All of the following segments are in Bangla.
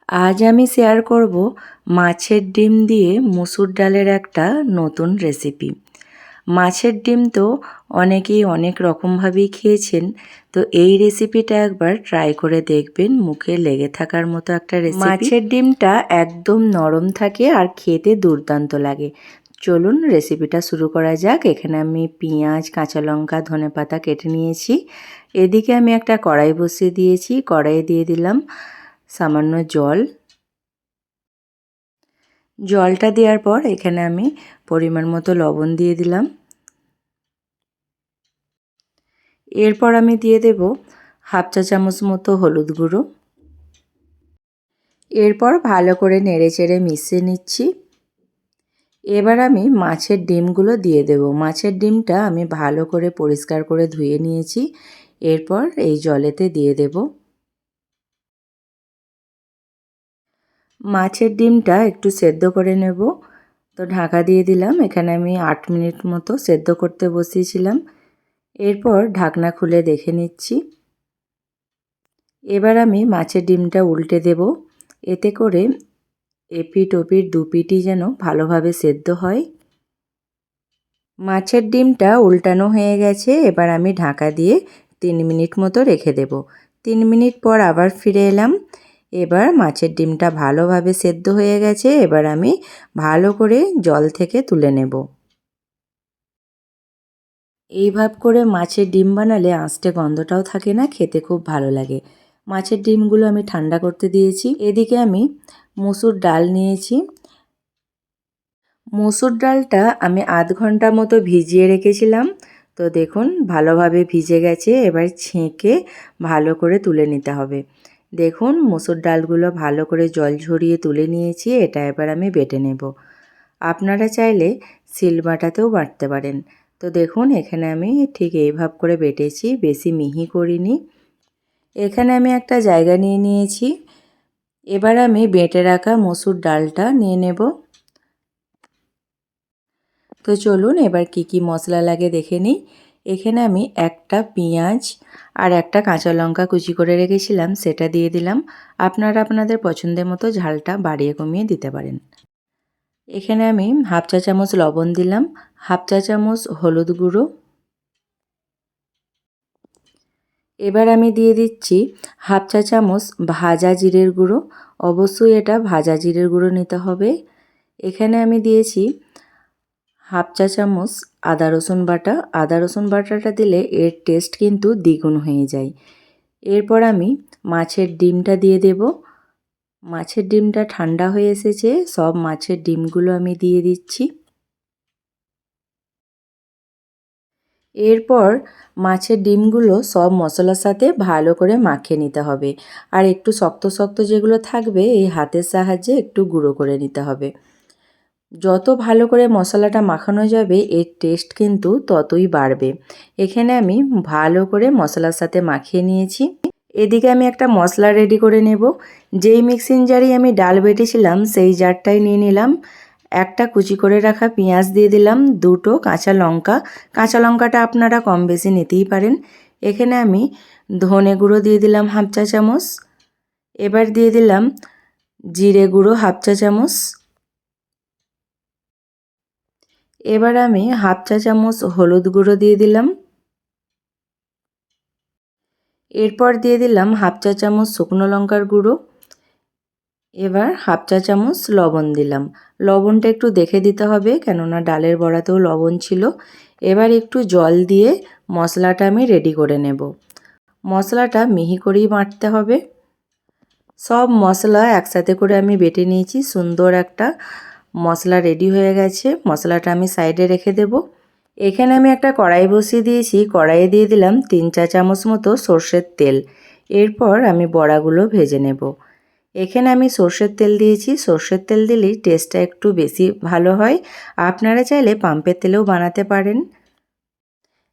আজ আমি শেয়ার করব মাছের ডিম দিয়ে মুসুর ডালের একটা নতুন রেসিপি। মাছের ডিম তো অনেকেই অনেক রকমভাবেই খেয়েছেন, তো এই রেসিপিটা একবার ট্রাই করে দেখবেন। মুখে লেগে থাকার মতো একটা রেসিপি। মাছের ডিমটা একদম নরম থাকে আর খেতে দুর্দান্ত লাগে। চলুন রেসিপিটা শুরু করা যাক। এখানে আমি পেঁয়াজ, কাঁচা লঙ্কা, ধনেপাতা কেটে নিয়েছি। এদিকে আমি একটা কড়াই বসিয়ে দিয়েছি। কড়াইয়ে দিয়ে দিলাম সামান্য জল। জলটা দেওয়ার পর এখানে আমি পরিমাণ মতো লবণ দিয়ে দিলাম। এরপর আমি দিয়ে দেব হাফ চা চামচ মতো হলুদ গুঁড়ো। এরপর ভালো করে নেড়েচেড়ে মিশিয়ে নিচ্ছি। এবার আমি মাছের ডিমগুলো দিয়ে দেব। মাছের ডিমটা আমি ভালো করে পরিষ্কার করে ধুয়ে নিয়েছি। এরপর এই জলেতে দিয়ে দেব। মাছের ডিমটা একটু সেদ্ধ করে নেব, তো ঢাকা দিয়ে দিলাম। এখানে আমি 8 মিনিট মতো সেদ্ধ করতে বসিয়েছিলাম। এরপর ঢাকনা খুলে দেখে নিচ্ছি। এবার আমি মাছের ডিমটা উল্টে দেব, এতে করে এপিঠ ওপিঠ দুপিঠই যেন ভালোভাবে সেদ্ধ হয়। মাছের ডিমটা উল্টানো হয়ে গেছে। এবার আমি ঢাকা দিয়ে 3 মিনিট মতো রেখে দেব। 3 মিনিট পর আবার ফিরে এলাম। এবার মাছের ডিমটা ভালোভাবে সেদ্ধ হয়ে গেছে। এবার আমি ভালো করে জল থেকে তুলে নেব। এইভাবে করে মাছের ডিম বানালে আঁশটে গন্ধটাও থাকে না, খেতে খুব ভালো লাগে। মাছের ডিমগুলো আমি ঠান্ডা করতে দিয়েছি। এদিকে আমি মসুর ডাল নিয়েছি। মসুর ডালটা আমি আধ ঘন্টা মতো ভিজিয়ে রেখেছিলাম। তো দেখুন ভালোভাবে ভিজে গেছে। এবার ছেঁকে ভালো করে তুলে নিতে হবে। দেখুন মসুর ডালগুলো ভালো করে জল ঝরিয়ে তুলে নিয়েছি। এটা এবার আমি বেটে নেব। আপনারা চাইলে শিলবাটাতেও বাটতে পারেন। তো দেখুন এখানে আমি ঠিক এইভাবে করে বেটেছি, বেশি মিহি করিনি। এখানে আমি একটা জায়গা নিয়ে নিয়েছি। এবার আমি বেটে রাখা মসুর ডালটা নিয়ে নেব। তো চলুন এবার কি মশলা লাগে দেখে নিই। এখানে আমি একটা পেঁয়াজ আর একটা কাঁচা লঙ্কা কুচি করে রেখেছিলাম, সেটা দিয়ে দিলাম। আপনারা আপনাদের পছন্দের মতো ঝালটা বাড়িয়ে কমিয়ে দিতে পারেন। এখানে আমি হাফ চা চামচ লবণ দিলাম, হাফ চা চামচ হলুদ গুঁড়ো। এবার আমি দিয়ে দিচ্ছি হাফ চা চামচ ভাজা জিরের গুঁড়ো। অবশ্যই এটা ভাজা জিরের গুঁড়ো নিতে হবে। এখানে আমি দিয়েছি হাফ চা চামচ আদা রসুন বাটা। আদা রসুন বাটাটা দিলে এর টেস্ট কিন্তু দ্বিগুণ হয়ে যায়। এরপর আমি মাছের ডিমটা দিয়ে দেব। মাছের ডিমটা ঠান্ডা হয়ে এসেছে। সব মাছের ডিমগুলো আমি দিয়ে দিচ্ছি। এরপর মাছের ডিমগুলো সব মশলার সাথে ভালো করে মাখিয়ে নিতে হবে। আর একটু শক্ত শক্ত যেগুলো থাকবে এই হাতের সাহায্যে একটু গুঁড়ো করে নিতে হবে। যত ভালো করে মশলাটা মাখানো যাবে এর টেস্ট কিন্তু ততই বাড়বে। এখানে আমি ভালো করে মশলার সাথে মাখিয়ে নিয়েছি। এদিকে আমি একটা মশলা রেডি করে নেব। যেই মিক্সিং জারেই আমি ডাল বেটেছিলাম সেই জারটাই নিয়ে নিলাম। একটা কুচি করে রাখা পেঁয়াজ দিয়ে দিলাম, দুটো কাঁচা লঙ্কা। কাঁচা লঙ্কাটা আপনারা কম বেশি নিতেই পারেন। এখানে আমি ধনে গুঁড়ো দিয়ে দিলাম হাফ চা চামচ। এবার দিয়ে দিলাম জিরে গুঁড়ো হাফ চা চামচ। এবার আমি হাফ চা চামচ হলুদ গুঁড়ো দিয়ে দিলাম। এরপর দিয়ে দিলাম হাফ চা চামচ শুকনো লঙ্কার গুঁড়ো। এবার হাফ চা চামচ লবণ দিলাম। লবণটা একটু দেখে দিতে হবে, কেননা ডালের বড়াতেও লবণ ছিল। এবার একটু জল দিয়ে মশলাটা আমি রেডি করে নেব। মশলাটা মিহি করেই বাটতে হবে। সব মশলা একসাথে করে আমি বেটে নিয়েছি। সুন্দর একটা মশলা রেডি হয়ে গেছে। মশলাটা আমি সাইডে রেখে দেব। এখানে আমি একটা কড়াই বসিয়ে দিয়েছি। কড়াইয়ে দিয়ে দিলাম 3 চা চামচ মতো সর্ষের তেল। এরপর আমি বড়াগুলো ভেজে নেব। এখানে আমি সর্ষের তেল দিয়েছি। সর্ষের তেল দিলেই টেস্টটা একটু বেশি ভালো হয়। আপনারা চাইলে পাম্পের তেলেও বানাতে পারেন।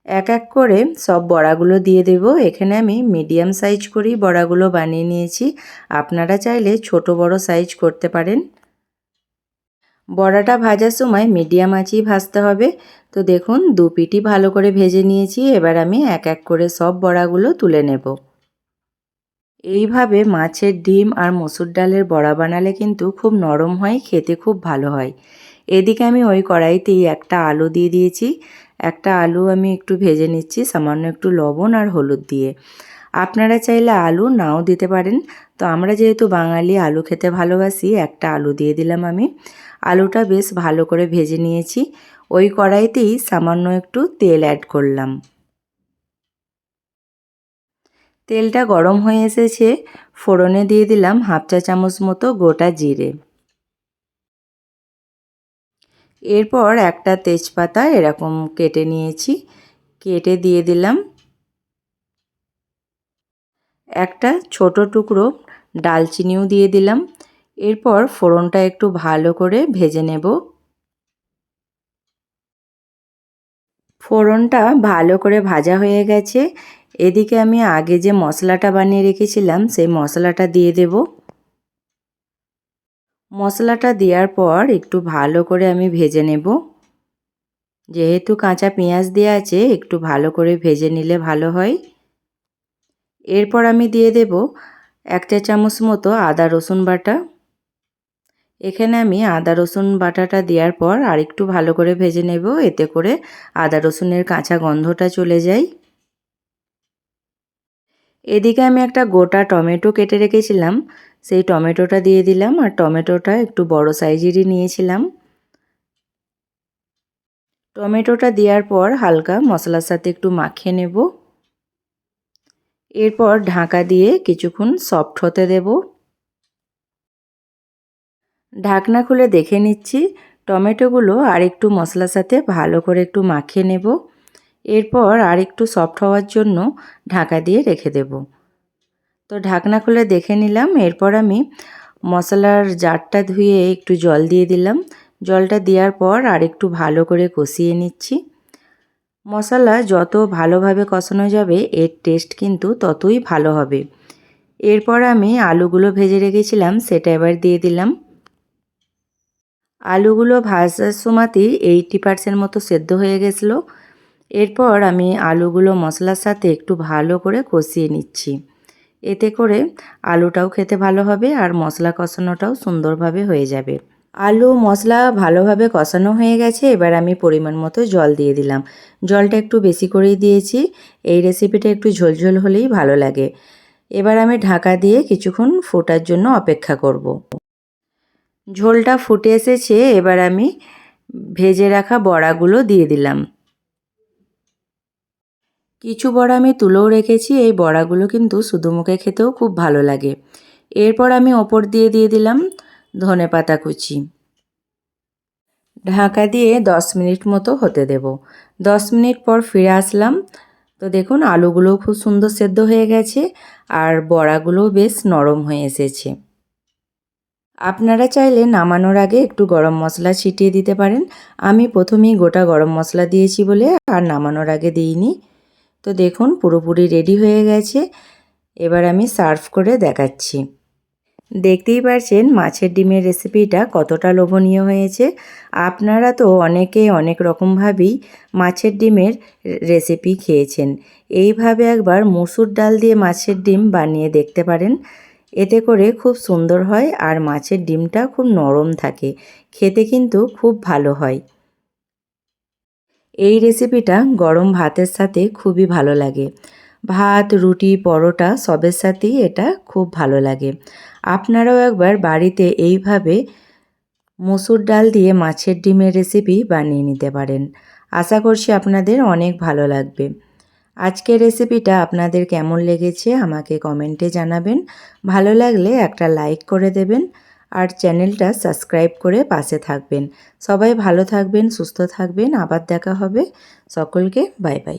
এক এক করে সব বড়াগুলো দিয়ে দেব। এখানে আমি মিডিয়াম সাইজ করেই বড়াগুলো বানিয়ে নিয়েছি। আপনারা চাইলে ছোট বড় সাইজ করতে পারেন। বড়াটা ভাজার সময় মিডিয়াম আঁচেই ভাজতে হবে। তো দেখুন দু পিঠই ভালো করে ভেজে নিয়েছি। এবার আমি এক এক করে সব বড়াগুলো তুলে নেব। এইভাবে মাছের ডিম আর মসুর ডালের বড়া বানালে কিন্তু খুব নরম হয়, খেতে খুব ভালো হয়। এদিকে আমি ওই কড়াইতেই একটা আলু দিয়ে দিয়েছি। একটা আলু আমি একটু ভেজে নিচ্ছি সামান্য একটু লবণ আর হলুদ দিয়ে। আপনারা চাইলে আলু নাও দিতে পারেন। তো আমরা যেহেতু বাঙালি আলু খেতে ভালোবাসি, একটা আলু দিয়ে দিলাম আমি। আলুটা বেশ ভালো করে ভেজে নিয়েছি। ওই কড়াইতেই সামান্য একটু তেল অ্যাড করলাম। তেলটা গরম হয়ে এসেছে, ফোড়নে দিয়ে দিলাম হাফ চা চামচ মতো গোটা জিরে। এরপর একটা তেজপাতা এরকম কেটে নিয়েছি, কেটে দিয়ে দিলাম। একটা ছোট টুকরো ডালচিনিও দিয়ে দিলাম। এরপর ফোড়নটা একটু ভালো করে ভেজে নেব। ফোড়নটা ভালো করে ভাজা হয়ে গেছে। এদিকে আমি আগে যে মশলাটা বানিয়ে রেখেছিলাম সেই মশলাটা দিয়ে দেব। মশলাটা দেওয়ার পর একটু ভালো করে আমি ভেজে নেব। যেহেতু কাঁচা পেঁয়াজ দেওয়া আছে, একটু ভালো করে ভেজে নিলে ভালো হয়। এরপর আমি দিয়ে দেব 1 চা চামচ মতো আদা রসুন বাটা। এখানে আমি আদা রসুন বাটাটা দেওয়ার পর আরেকটু ভালো করে ভেজে নেব, এতে করে আদা রসুনের কাঁচা গন্ধটা চলে যায়। এদিকে আমি একটা গোটা টমেটো কেটে রেখেছিলাম, সেই টমেটোটা দিয়ে দিলাম। আর টমেটোটা একটু বড় সাইজেরই নিয়েছিলাম। টমেটোটা দেওয়ার পর হালকা মশলার সাথে একটু মাখিয়ে নেব। এরপর ঢাকা দিয়ে কিছুক্ষণ সফট হতে দেব। ঢাকনা খুলে দেখে নিচ্ছি টমেটোগুলো আর একটু মশলার সাথে ভালো করে একটু মাখিয়ে নেব। এরপর আর একটু সফট হওয়ার জন্য ঢাকা দিয়ে রেখে দেব। তো ঢাকনা খুলে দেখে নিলাম। এরপর আমি মশলার জারটা ধুয়ে একটু জল দিয়ে দিলাম। জলটা দেওয়ার পর আর একটু ভালো করে কষিয়ে নিচ্ছি। মশলা যত ভালোভাবে কষানো যাবে এর টেস্ট কিন্তু ততই ভালো হবে। এরপর আমি আলুগুলো ভেজে রেখেছিলাম সেটা এবার দিয়ে দিলাম। আলুগুলো ভাজার সময়তেই 80% মতো সেদ্ধ হয়ে গেছিলো। এরপর আমি আলুগুলো মশলার সাথে একটু ভালো করে কষিয়ে নিচ্ছি। এতে করে আলুটাও খেতে ভালো হবে আর মশলা কষানোটাও সুন্দরভাবে হয়ে যাবে। আলু মশলা ভালোভাবে কষানো হয়ে গেছে, এবার আমি পরিমাণ মতো জল দিয়ে দিলাম। জলটা একটু বেশি করেই দিয়েছি, এই রেসিপিটা একটু ঝোলঝোল হলেই ভালো লাগে। এবার আমি ঢাকা দিয়ে কিছুক্ষণ ফোটার জন্য অপেক্ষা করব। ঝোলটা ফুটে এসেছে, এবার আমি ভেজে রাখা বড়াগুলো দিয়ে দিলাম। কিছু বড়া আমি তুলেও রেখেছি, এই বড়াগুলো কিন্তু শুধু মুখে খেতেও খুব ভালো লাগে। এরপর আমি ওপর দিয়ে দিলাম ধনেপাতা কুচি। ঢাকা দিয়ে 10 মিনিট মতো হতে দেব। 10 মিনিট পর ফিরে আসলাম। তো দেখুন আলুগুলোও খুব সুন্দর সেদ্ধ হয়ে গেছে আর বড়াগুলোও বেশ নরম হয়ে এসেছে। আপনারা চাইলে নামানোর আগে একটু গরম মশলা ছিটিয়ে দিতে পারেন। আমি প্রথমেই গোটা গরম মশলা দিয়েছি বলে আর নামানোর আগে দিইনি। তো দেখুন পুরোপুরি রেডি হয়ে গেছে। এবার আমি সার্ভ করে দেখাচ্ছি। দেখতেই পারছেন মাছের ডিমের রেসিপিটা কতটা লোভনীয় হয়েছে। আপনারা তো অনেকে অনেক রকমভাবেই মাছের ডিমের রেসিপি খেয়েছেন। এইভাবে একবার মসুর ডাল দিয়ে মাছের ডিম বানিয়ে দেখতে পারেন। এতে করে খুব সুন্দর হয় আর মাছের ডিমটা খুব নরম থাকে, খেতে কিন্তু খুব ভালো হয়। এই রেসিপিটা গরম ভাতের সাথে খুবই ভালো লাগে। ভাত, রুটি, পরোটা সবের সাথেই এটা খুব ভালো লাগে। আপনারাও একবার বাড়িতে এইভাবে মসুর ডাল দিয়ে মাছের ডিমের রেসিপি বানিয়ে নিতে পারেন। আশা করছি আপনাদের অনেক ভালো লাগবে। আজকের রেসিপিটা আপনাদের কেমন লেগেছে আমাকে কমেন্টে জানাবেন। ভালো লাগলে একটা লাইক করে দেবেন আর চ্যানেলটা সাবস্ক্রাইব করে পাশে থাকবেন। সবাই ভালো থাকবেন, সুস্থ থাকবেন। আবার দেখা হবে। সকলকে বাই বাই।